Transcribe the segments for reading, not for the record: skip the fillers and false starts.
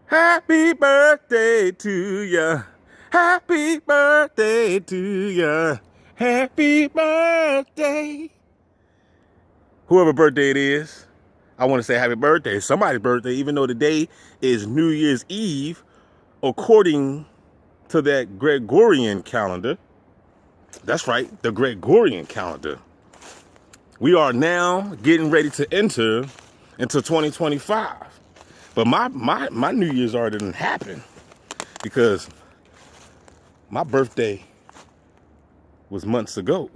Happy birthday to ya. Happy birthday to ya. Happy birthday. Whoever birthday it is, I want to say happy birthday. It's somebody's birthday, even though today is New Year's Eve, according to that Gregorian calendar. That's right, the Gregorian calendar. We are now getting ready to enter into 2025. But my New Year's already didn't happen because my birthday was months ago.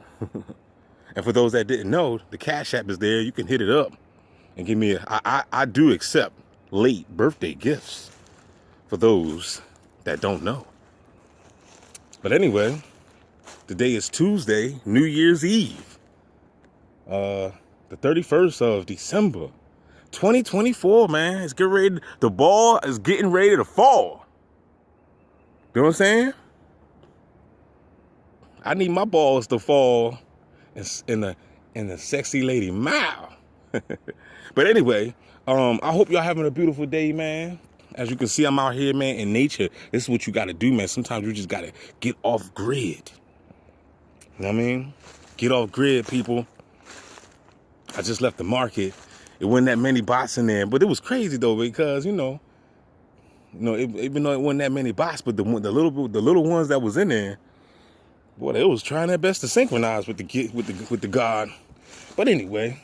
And for those that didn't know, the Cash App is there. You can hit it up and give me I do accept late birthday gifts for those that don't know. But anyway, today is Tuesday, New Year's Eve. The 31st of December, 2024, man. It's getting ready. The ball is getting ready to fall. You know what I'm saying? I need my balls to fall in the sexy lady mouth. But anyway, I hope y'all having a beautiful day, man. As you can see, I'm out here, man, in nature. This is what you got to do, man. Sometimes you just got to get off grid. You know what I mean? Get off grid, people. I just left the market. It wasn't that many bots in there, but it was crazy though because even though it wasn't that many bots, but the little ones that was in there, boy, they was trying their best to synchronize with the God. But anyway,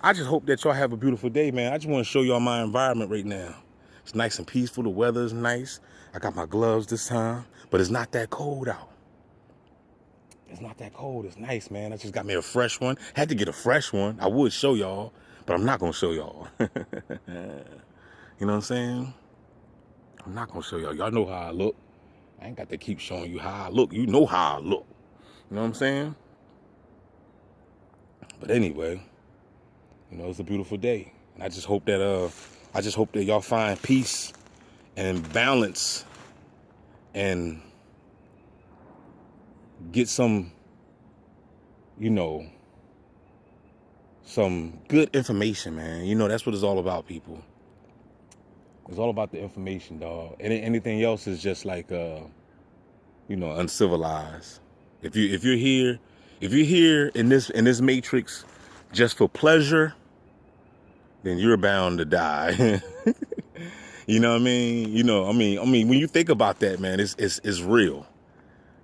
I just hope that y'all have a beautiful day, man. I just want to show y'all my environment right now. It's nice and peaceful. The weather is nice. I got my gloves this time, but it's not that cold out. It's not that cold. It's nice, man. I just got me a fresh one. Had to get a fresh one. I would show y'all, but I'm not going to show y'all. You know what I'm saying? I'm not going to show y'all. Y'all know how I look. I ain't got to keep showing you how I look. You know how I look. You know what I'm saying? But anyway, it's a beautiful day. And I just hope that y'all find peace and balance and get some good information, man. That's what it's all about, people. It's all about the information, dog. And anything else is just like uncivilized. If you're here in this matrix just for pleasure, then you're bound to die. You know what I mean? When you think about that, man, it's real.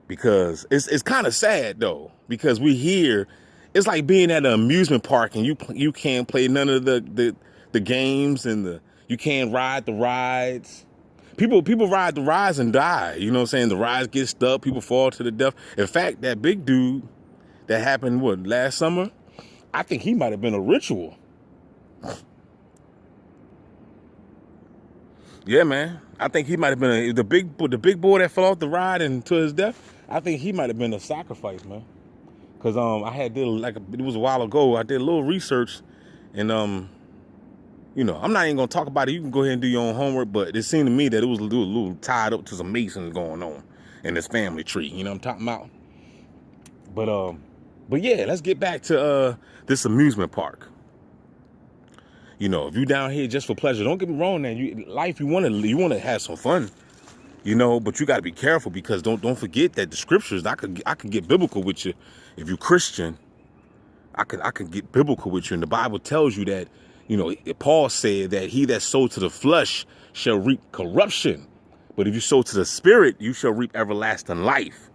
Because it's kind of sad though, because we here, it's like being at an amusement park and you can't play none of the games and you can't ride the rides. People ride the rides and die. You know what I'm saying? The rides get stuck, people fall to the death. In fact, that big dude that happened last summer, I think he might have been a ritual. Yeah, man. I think he might have been the big boy that fell off the ride and to his death. I think he might have been a sacrifice, man. Cause it was a while ago. I did a little research, and I'm not even gonna talk about it. You can go ahead and do your own homework, but it seemed to me that it was a little tied up to some Masons going on in this family tree. You know what I'm talking about? But yeah, let's get back to this amusement park. If you down here just for pleasure, don't get me wrong. Now, you want to have some fun. But you got to be careful because don't forget that the scriptures. I can get biblical with you. If you're Christian, I can get biblical with you. And the Bible tells you that, Paul said that he that sows to the flesh shall reap corruption, but if you sow to the spirit, you shall reap everlasting life.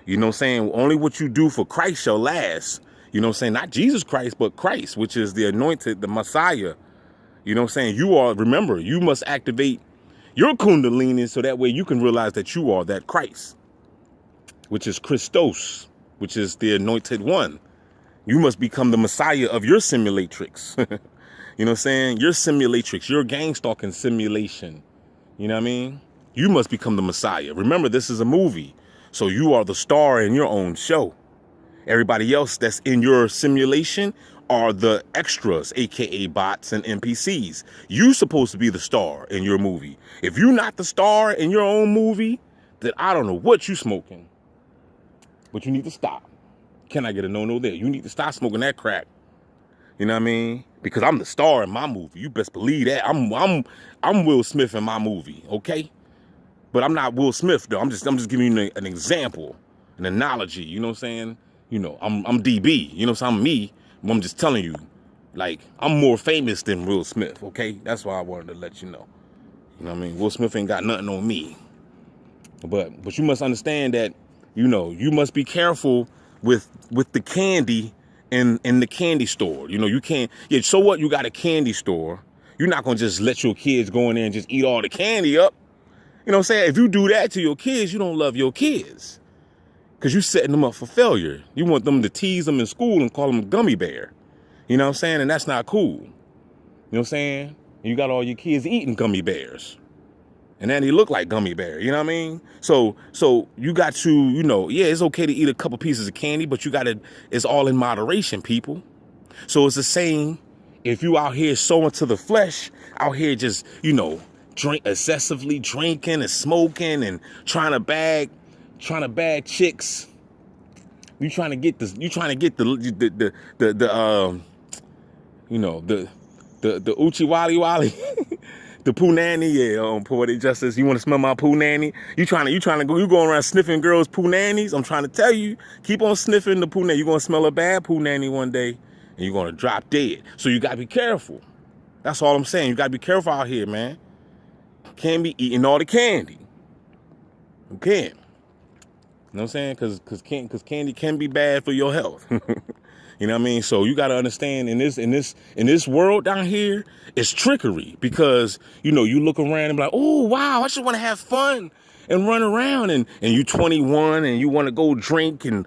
You know what I'm saying? Only what you do for Christ shall last. You know what I'm saying? Not Jesus Christ, but Christ, which is the anointed, the Messiah. You know what I'm saying? Remember, you must activate your kundalini so that way you can realize that you are that Christ, which is Christos, which is the anointed one. You must become the Messiah of your simulatrix. You know what I'm saying? Your simulatrix, your gang stalking simulation. You know what I mean? You must become the Messiah. Remember, this is a movie. So you are the star in your own show. Everybody else that's in your simulation are the extras, aka bots and NPCs. You supposed to be the star in your movie. If you're not the star in your own movie, then I don't know what you smoking. But you need to stop. Can I get a no-no there? You need to stop smoking that crack. You know what I mean? because I'm the star in my movie. You best believe that. I'm Will Smith in my movie, okay? But I'm not Will Smith though. I'm just giving you an example, an analogy. You know what I'm saying? You know, I'm DB. You know, so I'm me. But I'm just telling you, like, I'm more famous than Will Smith. Okay, that's why I wanted to let you know. You know what I mean? Will Smith ain't got nothing on me. But you must understand that, you know, you must be careful with the candy in the candy store. You know, you can't. Yeah, so what? You got a candy store. You're not gonna just let your kids go in there and just eat all the candy up. You know what I'm saying? If you do that to your kids, you don't love your kids. Because you're setting them up for failure. You want them to tease them in school and call them a gummy bear. You know what I'm saying? And that's not cool. You know what I'm saying? And you got all your kids eating gummy bears. And then they look like gummy bear. You know what I mean? So you got to, you know, yeah, it's okay to eat a couple pieces of candy, but you got to, it's all in moderation, people. So it's the same if you out here sowing to the flesh, out here just, you know, excessively drinking and smoking and trying to bag chicks. You trying to get the you know, the Uchi Wally Wally, the poo nanny, yeah, Poetic Justice. You want to smell my poo nanny? You going around sniffing girls' poo nannies? I'm trying to tell you, keep on sniffing the poo nanny. You're gonna smell a bad poo nanny one day, and you're gonna drop dead. So you gotta be careful. That's all I'm saying. You gotta be careful out here, man. Can't be eating all the candy. You can't. You know what I'm saying? Because candy can be bad for your health. You know what I mean? So you got to understand in this world down here, it's trickery because, you know, you look around and be like, oh, wow, I just want to have fun and run around and you 21 and you want to go drink and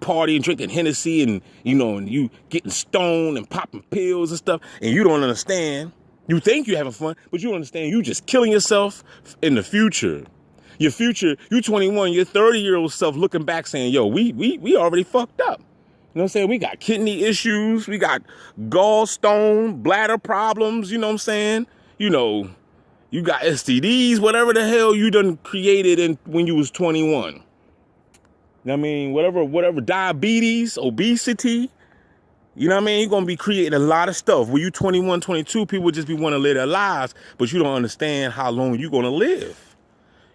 party and drinking Hennessy and, you know, and you getting stoned and popping pills and stuff. And you don't understand. You think you're having fun, but you don't understand. You just killing yourself in the future. Your future, you 21, your 30-year-old self looking back saying, yo, we already fucked up. You know what I'm saying? We got kidney issues. We got gallstone, bladder problems. You know what I'm saying? You know, you got STDs, whatever the hell you done created when you was 21. You know what I mean? Whatever diabetes, obesity. You know what I mean? You're going to be creating a lot of stuff. When you 21, 22, people just be wanting to live their lives, but you don't understand how long you're going to live.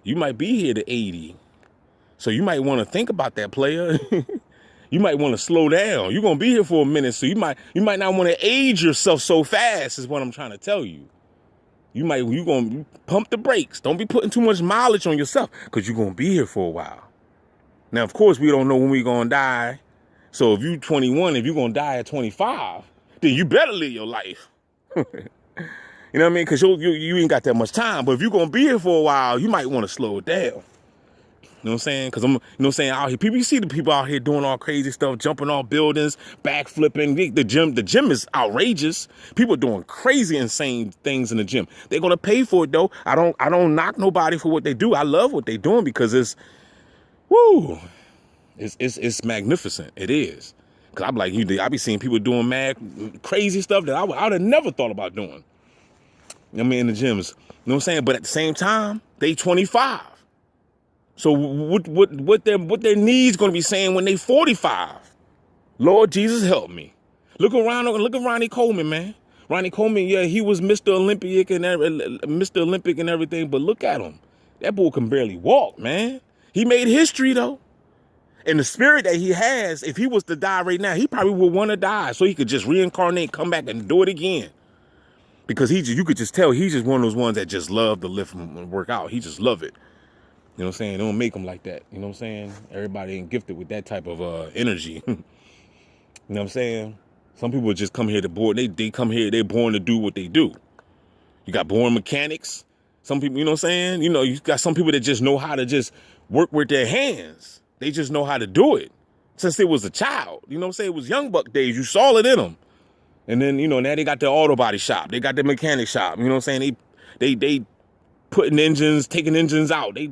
You might be here to 80. So you might want to think about that, player. You might want to slow down. You're going to be here for a minute, so you might not want to age yourself so fast is what I'm trying to tell you. You're going to pump the brakes. Don't be putting too much mileage on yourself because you're going to be here for a while. Now, of course, we don't know when we're going to die. So if you're 21, if you're going to die at 25, then you better live your life. You know what I mean? Because you ain't got that much time. But if you're going to be here for a while, you might want to slow it down. You know what I'm saying? Because you know what I'm saying, out here, people, you see the people out here doing all crazy stuff, jumping off buildings, backflipping. The gym is outrageous. People doing crazy, insane things in the gym. They're going to pay for it, though. I don't knock nobody for what they do. I love what they're doing because it's magnificent. It is. Because I'm like, I be seeing people doing mad, crazy stuff that I would have never thought about doing. I mean, in the gyms. You know what I'm saying? But at the same time, they 25. So what their needs going to be saying when they 45? Lord Jesus, help me. Look at Ronnie Coleman, man. Ronnie Coleman, yeah, he was Mr. Olympic and everything, but look at him. That boy can barely walk, man. He made history though. And the spirit that he has, if he was to die right now, he probably would want to die so he could just reincarnate, come back and do it again. Because you could just tell he's just one of those ones that just love to lift and work out. He just love it. You know what I'm saying? They don't make them like that. You know what I'm saying? Everybody ain't gifted with that type of energy. You know what I'm saying? Some people just come here to board. They come here, they're born to do what they do. You got born mechanics. Some people, you know what I'm saying? You know, you got some people that just know how to just work with their hands. They just know how to do it since they was a child. You know what I'm saying? It was young buck days. You saw it in them. And then, you know, now they got their auto body shop. They got their mechanic shop. You know what I'm saying? They putting engines, taking engines out. They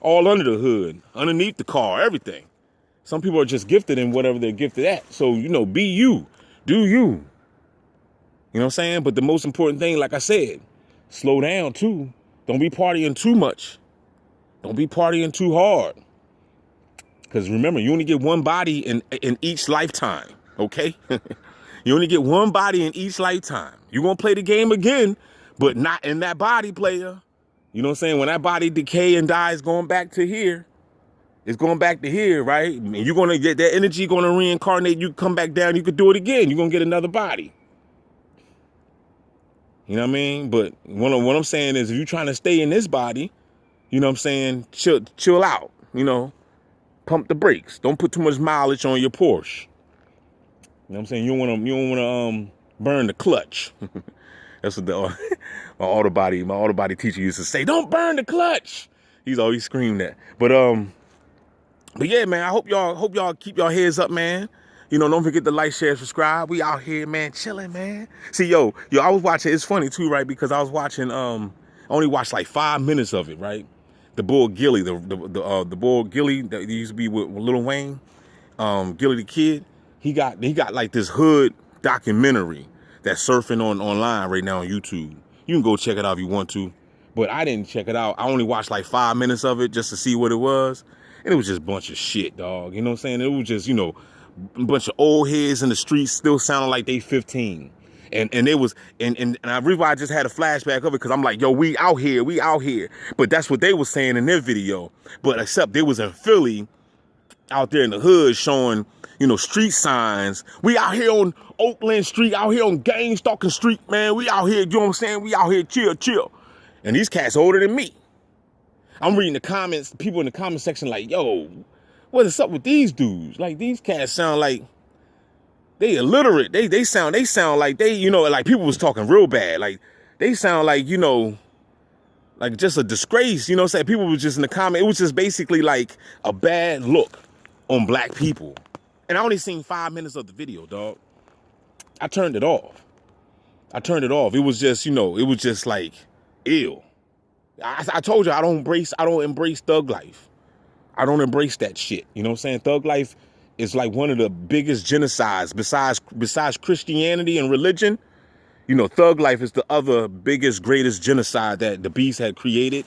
all under the hood, underneath the car, everything. Some people are just gifted in whatever they're gifted at. So, you know, be you. Do you. You know what I'm saying? But the most important thing, like I said, slow down too. Don't be partying too much. Don't be partying too hard. Because remember, you only get one body in each lifetime, okay? You You only get one body in each lifetime. You're going to play the game again, but not in that body, player. You know what I'm saying? When that body decay and dies, going back to here, it's going back to here, right? And you're going to get that energy, going to reincarnate. You come back down, you could do it again. You're going to get another body. You know what I mean? But what I'm saying is, if you're trying to stay in this body, you know what I'm saying, chill out, you know, pump the brakes. Don't put too much mileage on your Porsche. You know what I'm saying? You don't want to burn the clutch. That's what my auto body teacher used to say. Don't burn the clutch. He's always screamed that. But yeah, man, I hope y'all keep your heads up, man. You know, don't forget to like, share, subscribe. We out here, man, chilling, man. See, yo, I was watching. It's funny too, right? Because I was watching. I only watched like 5 minutes of it, right? The Bull Gilly, the Bull Gilly that used to be with Lil Wayne, Gilly the Kid. He got like this hood documentary that's surfing online right now on YouTube. You can go check it out if you want to, but I didn't check it out. I only watched like 5 minutes of it just to see what it was, and it was just a bunch of shit, dog. You know what I'm saying? It was just, you know, a bunch of old heads in the streets still sounding like they 15. And it was, and I realized I just had a flashback of it because I'm like, yo, we out here. But that's what they were saying in their video. But except they was in Philly, out there in the hood, showing, you know, street signs. We out here on Oakland Street, out here on Gang Stalking Street, man. We out here, you know what I'm saying? We out here, chill. And these cats older than me. I'm reading the comments, people in the comment section like, yo, what is up with these dudes? Like, these cats sound like they illiterate. They sound like they, you know, like people was talking real bad. Like, they sound like, you know, like just a disgrace. You know what I'm saying? People was just in the comment. It was just basically like a bad look on black people. And I only seen 5 minutes of the video, dog. I turned it off. It was just, you know, it was just like ill. I told you I don't embrace thug life. I don't embrace that shit. You know what I'm saying? Thug life is like one of the biggest genocides besides Christianity and religion. You know, thug life is the other biggest, greatest genocide that the beast had created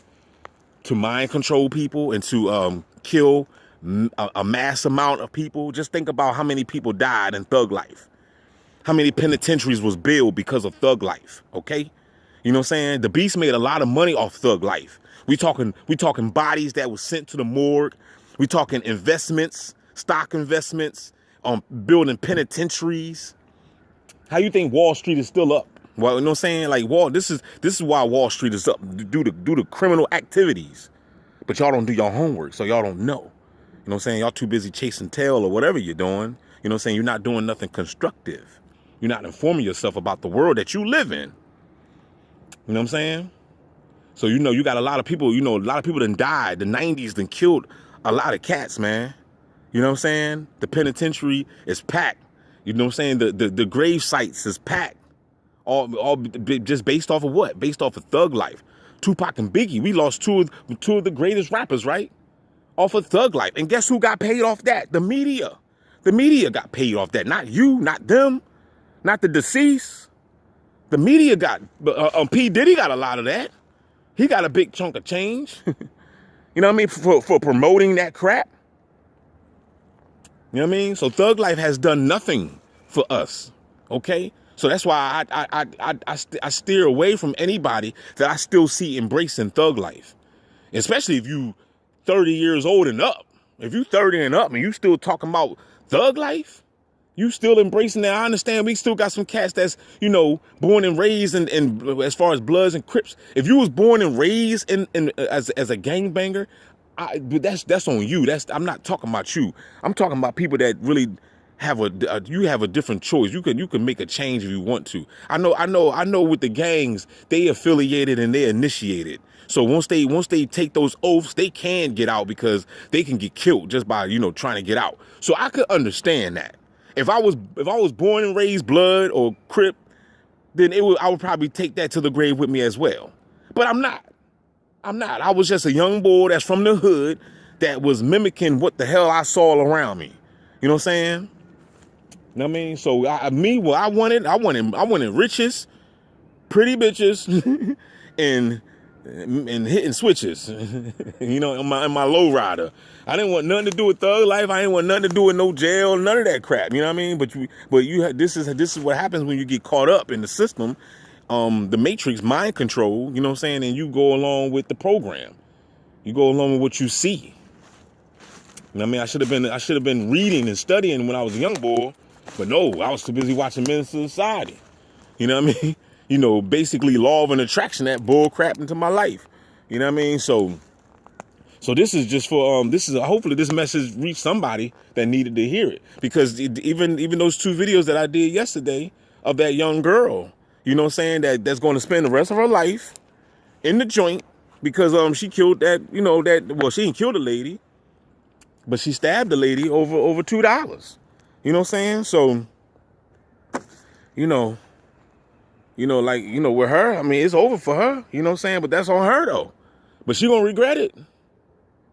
to mind control people and to kill a mass amount of people. Just think about how many people died in thug life. How many penitentiaries was built because of thug life, okay? You know what I'm saying? The beast made a lot of money off thug life. We talking bodies that was sent to the morgue. We talking investments, stock investments, building penitentiaries. How you think Wall Street is still up? Well, you know what I'm saying? Like, this is why Wall Street is up, due to criminal activities. But y'all don't do your homework, so y'all don't know. You know what I'm saying? Y'all too busy chasing tail or whatever you're doing. You know what I'm saying? You're not doing nothing constructive. You're not informing yourself about the world that you live in. You know what I'm saying? So, you know, you got a lot of people, you know, a lot of people done died. The 90s done killed a lot of cats, man. You know what I'm saying? The penitentiary is packed. You know what I'm saying? The grave sites is packed. All just based off of what? Based off of thug life. Tupac and Biggie, we lost two of the greatest rappers, right? Off of thug life. And guess who got paid off that? The media. The media got paid off that. Not you, not them, not the deceased. The media got, P. Diddy got a lot of that. He got a big chunk of change. You know what I mean? For promoting that crap. You know what I mean? So thug life has done nothing for us. Okay? So that's why I steer away from anybody that I still see embracing thug life. Especially if you 30 years old and up. If you 30 and up and you still talking about thug life, you still embracing that. I understand we still got some cats that's, you know, born and raised and as far as Bloods and Crips. If you was born and raised as a gangbanger, that's on you. I'm not talking about you. I'm talking about people that really you have a different choice. You can make a change if you want to. I know with the gangs, they affiliated and they initiated. So once they take those oaths, they can get out because they can get killed just by, you know, trying to get out. So I could understand that. If I was born and raised Blood or Crip, then I would probably take that to the grave with me as well. But I'm not. I was just a young boy that's from the hood that was mimicking what the hell I saw around me. You know what I'm saying? You know what I mean? So I wanted riches, pretty bitches, and and hitting switches, you know, in my low rider. I didn't want nothing to do with thug life. I didn't want nothing to do with no jail, none of that crap. You know what I mean? But this is what happens when you get caught up in the system, the matrix, mind control. You know what I'm saying? And you go along with the program. You go along with what you see. You know what I mean? I should have been reading and studying when I was a young boy, but no, I was too busy watching Men's Society. You know what I mean? You know, basically law of an attraction, that bull crap into my life. You know what I mean? So this is just for hopefully this message reached somebody that needed to hear it, because even those 2 videos that I did yesterday of that young girl, you know what I'm saying, that's going to spend the rest of her life in the joint because she killed that, you know, she didn't kill the lady, but she stabbed the lady over $2. You know what I'm saying? So, with her, I mean, it's over for her, you know what I'm saying? But that's on her though. But she gonna regret it.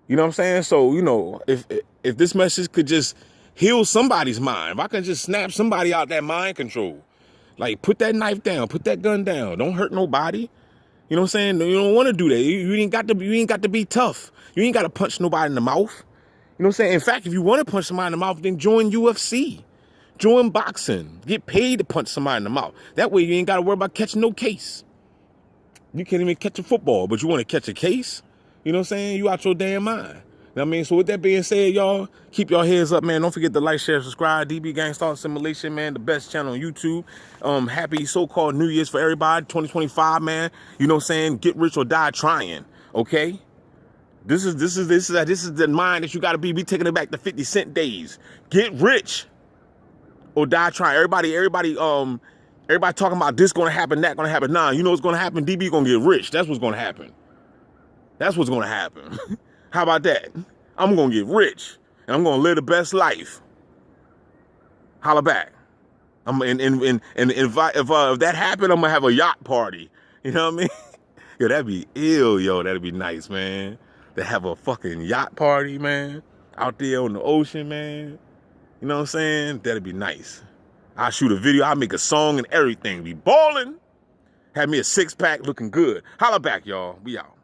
You know what I'm saying? So, if this message could just heal somebody's mind, if I can just snap somebody out that mind control, like put that knife down, put that gun down, don't hurt nobody. You know what I'm saying? You don't want to do that. You ain't got to be tough. You ain't got to punch nobody in the mouth. You know what I'm saying? In fact, if you want to punch somebody in the mouth, then join UFC. Join boxing. Get paid to punch somebody in the mouth. That way you ain't got to worry about catching no case. You can't even catch a football, but you want to catch a case? You know what I'm saying? You out your damn mind. You know what I mean? So with that being said, y'all, keep your heads up, man. Don't forget to like, share, subscribe. DB Gang Star Simulation, man. The best channel on YouTube. Happy so-called New Year's for everybody. 2025, man. You know what I'm saying? Get rich or die trying. Okay? This is the mind that you got to be taking it back to 50 Cent days. Get rich or die trying. Everybody talking about this gonna happen, that gonna happen. Nah, you know what's gonna happen? DB gonna get rich. That's what's gonna happen. That's what's gonna happen. How about that? I'm gonna get rich and I'm gonna live the best life. Holla back. If that happened, I'm gonna have a yacht party. You know what I mean? Yo, that'd be ill, yo. That'd be nice, man. To have a fucking yacht party, man, out there on the ocean, man. You know what I'm saying? That'd be nice. I'll shoot a video. I'll make a song and everything. Be balling. Have me a 6-pack looking good. Holla back, y'all. We out.